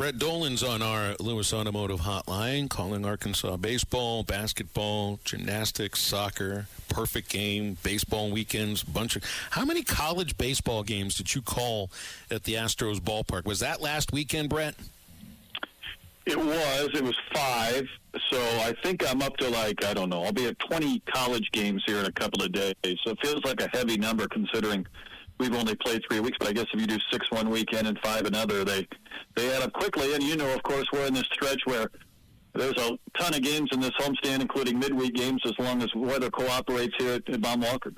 Brett Dolan's on our Lewis Automotive Hotline, calling Arkansas baseball, basketball, gymnastics, soccer, perfect game, baseball weekends, How many college baseball games did you call at the Astros ballpark? Was that last weekend, Brett? It was 5. So I think I'm up to I'll be at 20 college games here in a couple of days. So it feels like a heavy number considering we've only played 3 weeks, but I guess if you do 6 one weekend and 5 another, they add up quickly. And of course, we're in this stretch where there's a ton of games in this homestand, including midweek games, as long as weather cooperates here at Von Walker.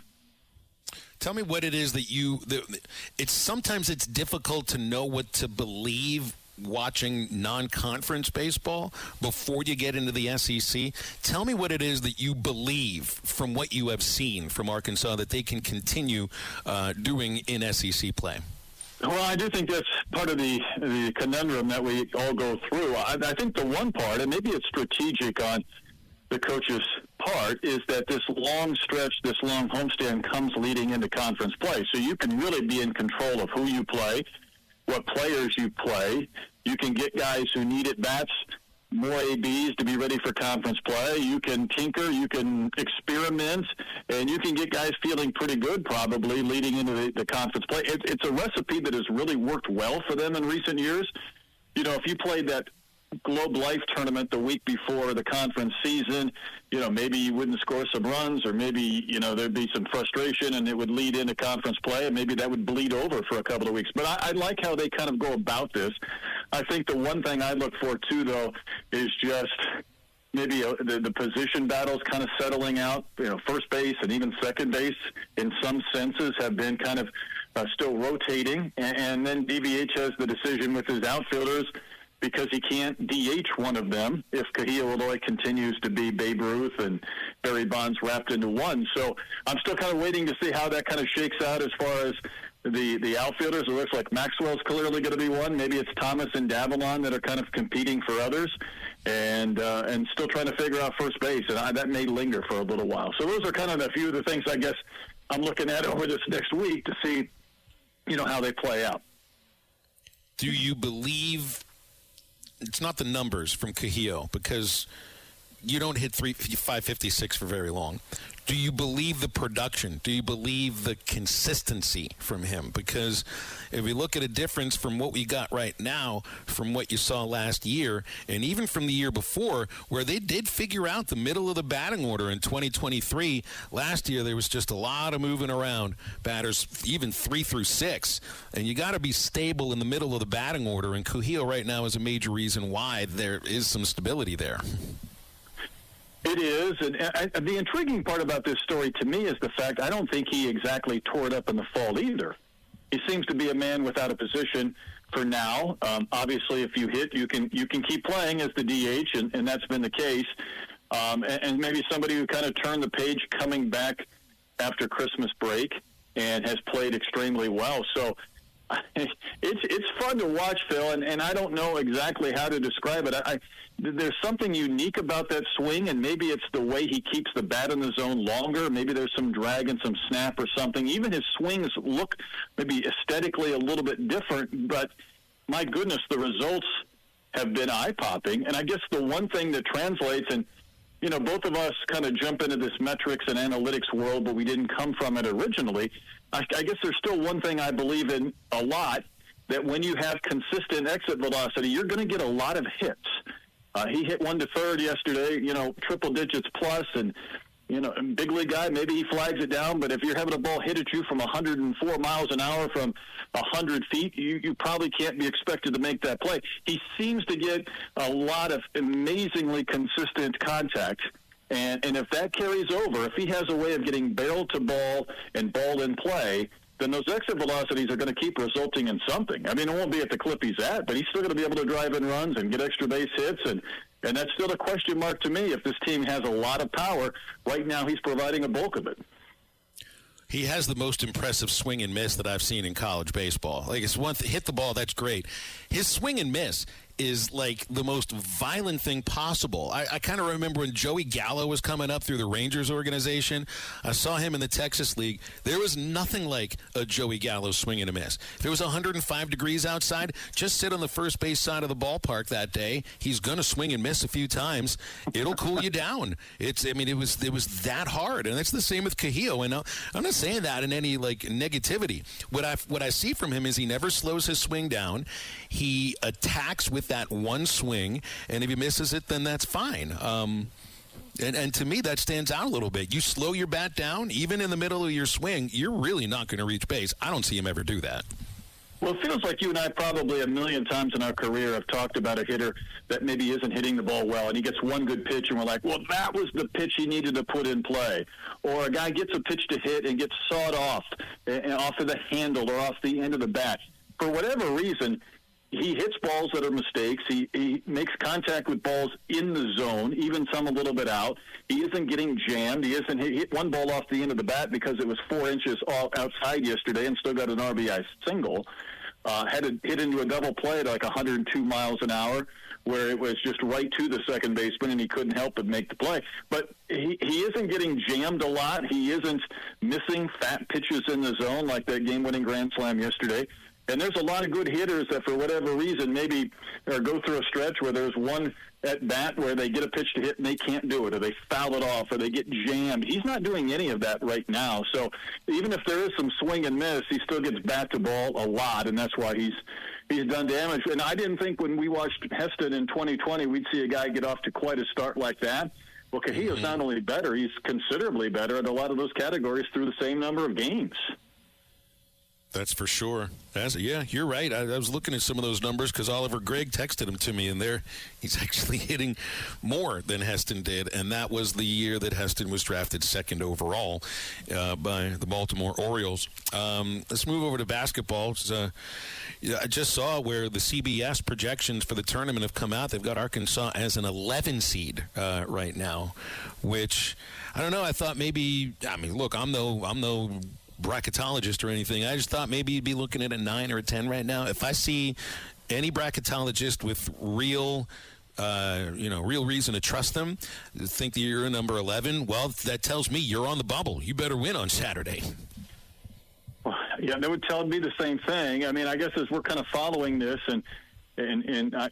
Tell me what it is that sometimes it's difficult to know what to believe watching non-conference baseball before you get into the SEC. Tell me what it is that you believe from what you have seen from Arkansas that they can continue doing in SEC play. Well, I do think that's part of the conundrum that we all go through. I think the one part, and maybe it's strategic on the coach's part, is that this long stretch, this long homestand comes leading into conference play. So you can really be in control of who you play, what players you play. You can get guys who need at-bats, more ABs to be ready for conference play. You can tinker, you can experiment, and you can get guys feeling pretty good probably leading into the conference play. It's a recipe that has really worked well for them in recent years. If you played that Globe Life tournament the week before the conference season, maybe you wouldn't score some runs, or maybe, there'd be some frustration and it would lead into conference play, and maybe that would bleed over for a couple of weeks. But I like how they kind of go about this. I think the one thing I look for, too, though, is just maybe the position battles kind of settling out. First base and even second base, in some senses, have been kind of still rotating. And then DVH has the decision with his outfielders, because he can't DH one of them if Kuhio Aloy continues to be Babe Ruth and Barry Bonds wrapped into one. So I'm still kind of waiting to see how that kind of shakes out as far as the outfielders. It looks like Maxwell's clearly going to be one. Maybe it's Thomas and Davalon that are kind of competing for others, and still trying to figure out first base. And that may linger for a little while. So those are kind of a few of the things I guess I'm looking at over this next week to see, how they play out. Do you believe it's not the numbers from Kuhio, because you don't hit 556 for very long? Do you believe the production? Do you believe the consistency from him? Because if we look at a difference from what we got right now from what you saw last year, and even from the year before, where they did figure out the middle of the batting order in 2023. Last year there was just a lot of moving around batters, even 3 through 6, and you got to be stable in the middle of the batting order, and Kuhio right now is a major reason why there is some stability there. It is, and the intriguing part about this story to me is the fact I don't think he exactly tore it up in the fall either. He seems to be a man without a position for now. Obviously, if you hit, you can keep playing as the DH, and that's been the case. And maybe somebody who kind of turned the page coming back after Christmas break and has played extremely well. So it's fun to watch, Phil, and I don't know exactly how to describe it. There's something unique about that swing, and maybe it's the way he keeps the bat in the zone longer. Maybe there's some drag and some snap or something. Even his swings look maybe aesthetically a little bit different, but my goodness, the results have been eye-popping. And I guess the one thing that translates, and both of us kind of jump into this metrics and analytics world, but we didn't come from it originally. I guess there's still one thing I believe in a lot, that when you have consistent exit velocity, you're going to get a lot of hits. He hit 1 to 3rd yesterday, triple digits plus, and, big league guy, maybe he flags it down, but if you're having a ball hit at you from 104 miles an hour from 100 feet, you probably can't be expected to make that play. He seems to get a lot of amazingly consistent contact. And if that carries over, if he has a way of getting barrel to ball and ball in play, then those exit velocities are going to keep resulting in something. I mean, it won't be at the clip he's at, but he's still going to be able to drive in runs and get extra base hits, and that's still a question mark to me if this team has a lot of power. Right now he's providing a bulk of it. He has the most impressive swing and miss that I've seen in college baseball. Like, it's one hit the ball, that's great. His swing and miss is like the most violent thing possible. I kind of remember when Joey Gallo was coming up through the Rangers organization. I saw him in the Texas League. There was nothing like a Joey Gallo swing and a miss. If it was 105 degrees outside, just sit on the first base side of the ballpark that day. He's going to swing and miss a few times. It'll cool you down. It was that hard, and it's the same with Kuhio. And I'm not saying that in any like negativity. What I see from him is he never slows his swing down. He attacks with that one swing, and if he misses it, then that's fine. And to me, that stands out a little bit. You slow your bat down, even in the middle of your swing, you're really not going to reach base. I don't see him ever do that. Well, it feels like you and I probably a million times in our career have talked about a hitter that maybe isn't hitting the ball well, and he gets one good pitch, and we're like, well, that was the pitch he needed to put in play. Or a guy gets a pitch to hit and gets sawed off of the handle or off the end of the bat. For whatever reason, he hits balls that are mistakes. He makes contact with balls in the zone, even some a little bit out. He isn't getting jammed. He hit one ball off the end of the bat because it was 4 inches outside yesterday and still got an RBI single. Had to hit into a double play at like 102 miles an hour, where it was just right to the second baseman, and he couldn't help but make the play. But he isn't getting jammed a lot. He isn't missing fat pitches in the zone like that game-winning grand slam yesterday. And there's a lot of good hitters that, for whatever reason, maybe go through a stretch where there's one at bat where they get a pitch to hit and they can't do it, or they foul it off, or they get jammed. He's not doing any of that right now. So even if there is some swing and miss, he still gets bat to ball a lot, and that's why he's done damage. And I didn't think when we watched Heston in 2020 we'd see a guy get off to quite a start like that. Well, Kuhio's not only better, he's considerably better in a lot of those categories through the same number of games. That's for sure. Yeah, you're right. I was looking at some of those numbers because Oliver Gregg texted them to me, and he's actually hitting more than Heston did, and that was the year that Heston was drafted second overall by the Baltimore Orioles. Let's move over to basketball. I just saw where the CBS projections for the tournament have come out. They've got Arkansas as an 11 seed right now, which I don't know. I thought maybe. I mean, look, I'm no bracketologist or anything. I just thought maybe you'd be looking at a 9 or a 10 right now. If I see any bracketologist with real reason to trust them, think that you're number 11, well, that tells me you're on the bubble. You better win on Saturday. Well, yeah, that would tell me the same thing. I mean, I guess as we're kind of following this, and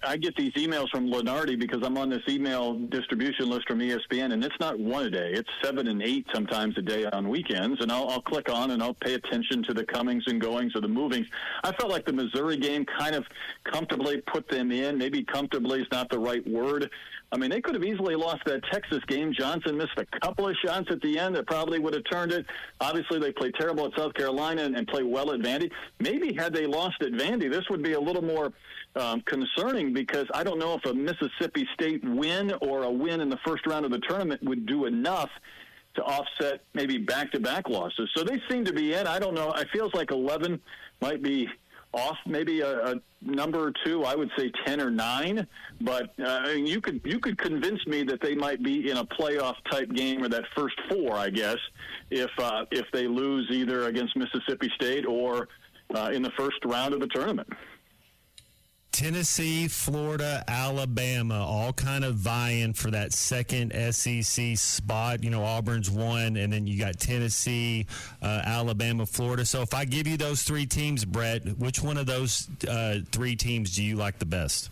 I get these emails from Lenardi because I'm on this email distribution list from ESPN, and it's not one a day. It's 7 and 8 sometimes a day on weekends, and I'll click on and I'll pay attention to the comings and goings of the movings. I felt like the Missouri game kind of comfortably put them in. Maybe comfortably is not the right word. I mean, they could have easily lost that Texas game. Johnson missed a couple of shots at the end that probably would have turned it. Obviously, they played terrible at South Carolina and play well at Vandy. Maybe had they lost at Vandy, this would be a little more concerning, because I don't know if a Mississippi State win or a win in the first round of the tournament would do enough to offset maybe back-to-back losses. So they seem to be in. I don't know. It feels like 11 might be off, maybe a number or two. I would say 10 or 9. But you could convince me that they might be in a playoff-type game or that first 4, I guess, if they lose either against Mississippi State or in the first round of the tournament. Tennessee, Florida, Alabama, all kind of vying for that second SEC spot. You know, Auburn's one, and then you got Tennessee, Alabama, Florida. So if I give you those 3 teams, Brett, which one of those 3 teams do you like the best?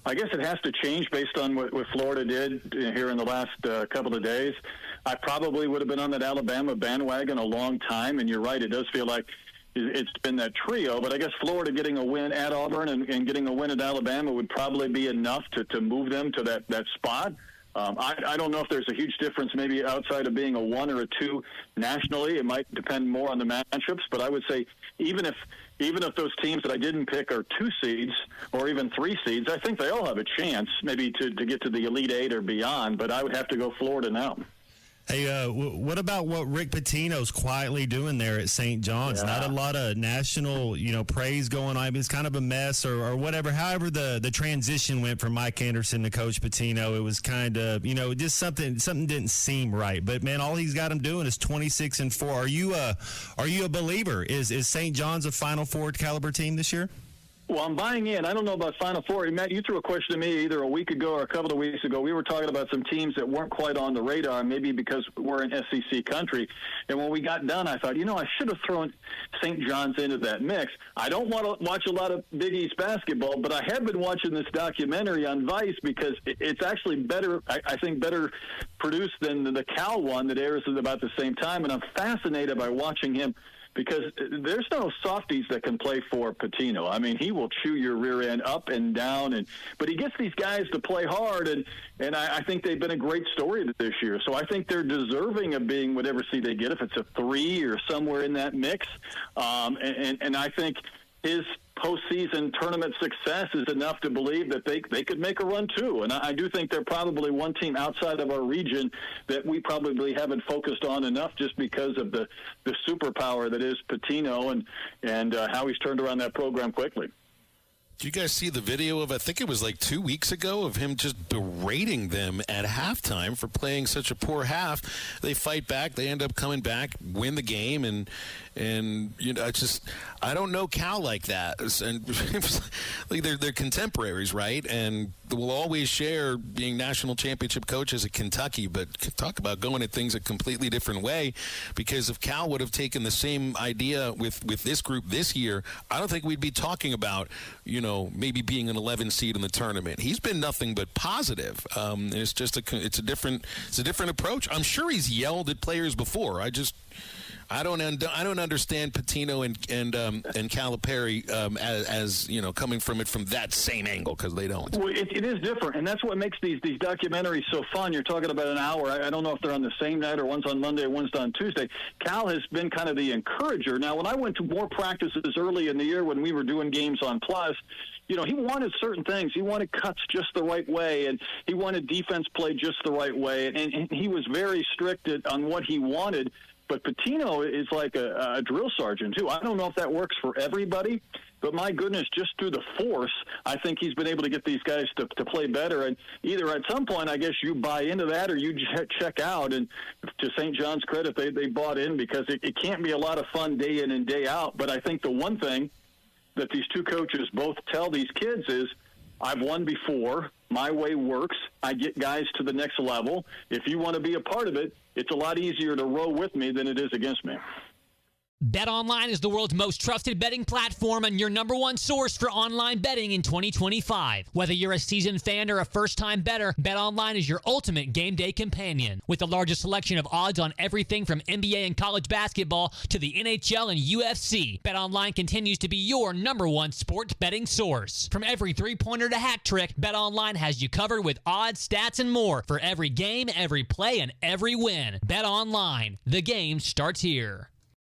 I guess it has to change based on what Florida did here in the last couple of days. I probably would have been on that Alabama bandwagon a long time, and you're right, it does feel like it's been that trio, but I guess Florida getting a win at Auburn and getting a win at Alabama would probably be enough to move them to that spot. I don't know if there's a huge difference maybe outside of being a 1 or a 2 nationally. It might depend more on the matchups, but I would say even if those teams that I didn't pick are 2 seeds or even 3 seeds, I think they all have a chance maybe to get to the Elite 8 or beyond, but I would have to go Florida now. Hey, what about what Rick Pitino's quietly doing there at St. John's? Yeah. Not a lot of national, praise going on. I mean, it's kind of a mess or whatever. However, the transition went from Mike Anderson to Coach Pitino, it was kind of, just something didn't seem right. But man, all he's got him doing is 26-4. Are you a believer? Is St. John's a Final Four caliber team this year? Well, I'm buying in. I don't know about Final Four. Matt, you threw a question to me either a week ago or a couple of weeks ago. We were talking about some teams that weren't quite on the radar, maybe because we're in SEC country. And when we got done, I thought, I should have thrown St. John's into that mix. I don't want to watch a lot of Big East basketball, but I have been watching this documentary on Vice because it's actually better, I think, better produced than the Cal one that airs at about the same time. And I'm fascinated by watching him, because there's no softies that can play for Pitino. I mean, he will chew your rear end up and down, but he gets these guys to play hard, and I think they've been a great story this year. So I think they're deserving of being whatever seed they get, if it's a 3 or somewhere in that mix. And I think his postseason tournament success is enough to believe that they could make a run too. And I do think they're probably one team outside of our region that we probably haven't focused on enough, just because of the superpower that is Pitino and how he's turned around that program quickly. Do you guys see the video of, I think it was like 2 weeks ago, of him just berating them at halftime for playing such a poor half? They fight back. They end up coming back, win the game, and I don't know Cal like that. And like they're contemporaries, right? And we'll always share being national championship coaches at Kentucky, but talk about going at things a completely different way. Because if Cal would have taken the same idea with this group this year, I don't think we'd be talking about, maybe being an 11 seed in the tournament. He's been nothing but positive. And it's just it's a different approach. I'm sure he's yelled at players before. I don't understand Pitino and Calipari as coming from it from that same angle, because they don't. Well, it is different, and that's what makes these documentaries so fun. You're talking about an hour. I don't know if they're on the same night or one's on Monday or one's on Tuesday. Cal has been kind of the encourager. Now, when I went to more practices early in the year when we were doing games on Plus, he wanted certain things. He wanted cuts just the right way, and he wanted defense played just the right way, and he was very strict on what he wanted. But Pitino is like a drill sergeant, too. I don't know if that works for everybody, but my goodness, just through the force, I think he's been able to get these guys to play better. And either at some point, I guess you buy into that or you check out. And to St. John's credit, they bought in, because it can't be a lot of fun day in and day out. But I think the one thing that these two coaches both tell these kids is, I've won before. My way works. I get guys to the next level. If you want to be a part of it, it's a lot easier to row with me than it is against me. BetOnline is the world's most trusted betting platform and your number one source for online betting in 2025. Whether you're a seasoned fan or a first-time bettor, BetOnline is your ultimate game day companion. With the largest selection of odds on everything from NBA and college basketball to the NHL and UFC, BetOnline continues to be your number one sports betting source. From every three-pointer to hat trick, BetOnline has you covered with odds, stats, and more for every game, every play, and every win. BetOnline, the game starts here.